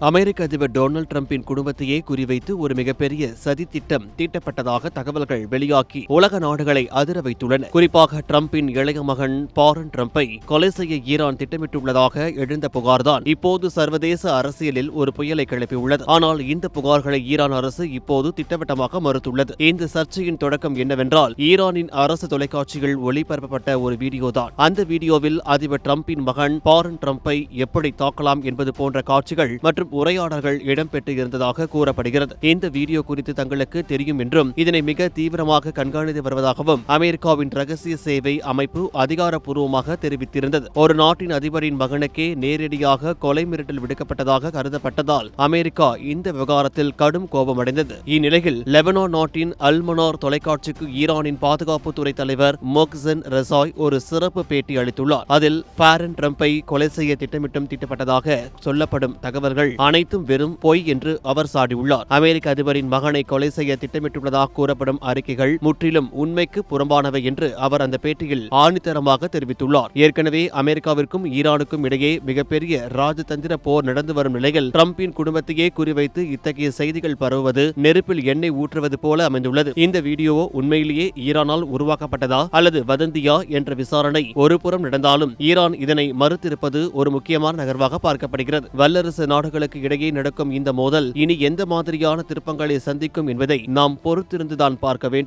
அமெரிக்க அதிபர் டொனால்டு டிரம்பின் குடும்பத்தையே குறிவைத்து ஒரு மிகப்பெரிய சதி திட்டம் தீட்டப்பட்டதாக தகவல்கள் வெளியாகி உலக நாடுகளை அதிர வைத்துள்ளன. குறிப்பாக டிரம்பின் இளைய மகன் பாரன் டிரம்பை கொலை செய்ய ஈரான் திட்டமிட்டுள்ளதாக எழுந்த புகார்தான் இப்போது சர்வதேச அரசியலில் ஒரு புயலை கிளப்பியுள்ளது. ஆனால் இந்த புகார்களை ஈரான் அரசு இப்போது திட்டவட்டமாக மறுத்துள்ளது. இந்த சர்ச்சையின் தொடக்கம் என்னவென்றால், ஈரானின் அரசு தொலைக்காட்சிகள் ஒளிபரப்பப்பட்ட ஒரு வீடியோதான். அந்த வீடியோவில் அதிபர் டிரம்பின் மகன் பாரன் டிரம்பை எப்படி தாக்கலாம் என்பது போன்ற காட்சிகள் மற்றும் உரையாடல்கள் இடம்பெற்று இருந்ததாக கூறப்படுகிறது. இந்த வீடியோ குறித்து தங்களுக்கு தெரியும் என்றும் இதனை மிக தீவிரமாக கண்காணித்து வருவதாகவும் அமெரிக்காவின் ரகசிய சேவை அமைப்பு அதிகாரப்பூர்வமாக தெரிவித்திருந்தது. ஒரு நாட்டின் அதிபரின் மகனுக்கே நேரடியாக கொலை மிரட்டல் விடுக்கப்பட்டதாக கருதப்பட்டதால் அமெரிக்கா இந்த விவகாரத்தில் கடும் கோபமடைந்தது. இந்நிலையில் லெபனான் நாட்டின் அல்மனார் தொலைக்காட்சிக்கு ஈரானின் பாதுகாப்புத்துறை தலைவர் மொஹ்சென் ரெசாய் ஒரு சிறப்பு பேட்டி அளித்துள்ளார். அதில் பாரன் டிரம்பை கொலை செய்ய திட்டமிட்டதாக சொல்லப்படும் தகவல்கள் அனைத்தும் வெறும் பொய் என்று அவர் சாடியுள்ளார். அமெரிக்க அதிபரின் மகனை கொலை செய்ய திட்டமிட்டுள்ளதாக கூறப்படும் அறிக்கைகள் முற்றிலும் உண்மைக்கு புறம்பானவை என்று அவர் அந்த பேட்டியில் ஆணித்தரமாக தெரிவித்துள்ளார். ஏற்கனவே அமெரிக்காவிற்கும் ஈரானுக்கும் இடையே மிகப்பெரிய ராஜதந்திர போர் நடந்து வரும் நிலையில் டிரம்பின் குடும்பத்தையே குறிவைத்து இத்தகைய செய்திகள் பரவுவது நெருப்பில் எண்ணெய் ஊற்றுவது போல அமைந்துள்ளது. இந்த வீடியோ உண்மையிலேயே ஈரானால் உருவாக்கப்பட்டதா அல்லது வதந்தியா என்ற விசாரணை ஒருபுறம் நடந்தாலும் ஈரான் இதனை மறுத்திருப்பது ஒரு முக்கியமான நகர்வாக பார்க்கப்படுகிறது. வல்லரசு நாடுகளுக்கு இடையே நடக்கும் இந்த மோதல் இனி எந்த மாதிரியான திருப்பங்களை சந்திக்கும் என்பதை நாம் பொறுத்திருந்துதான் பார்க்க வேண்டும்.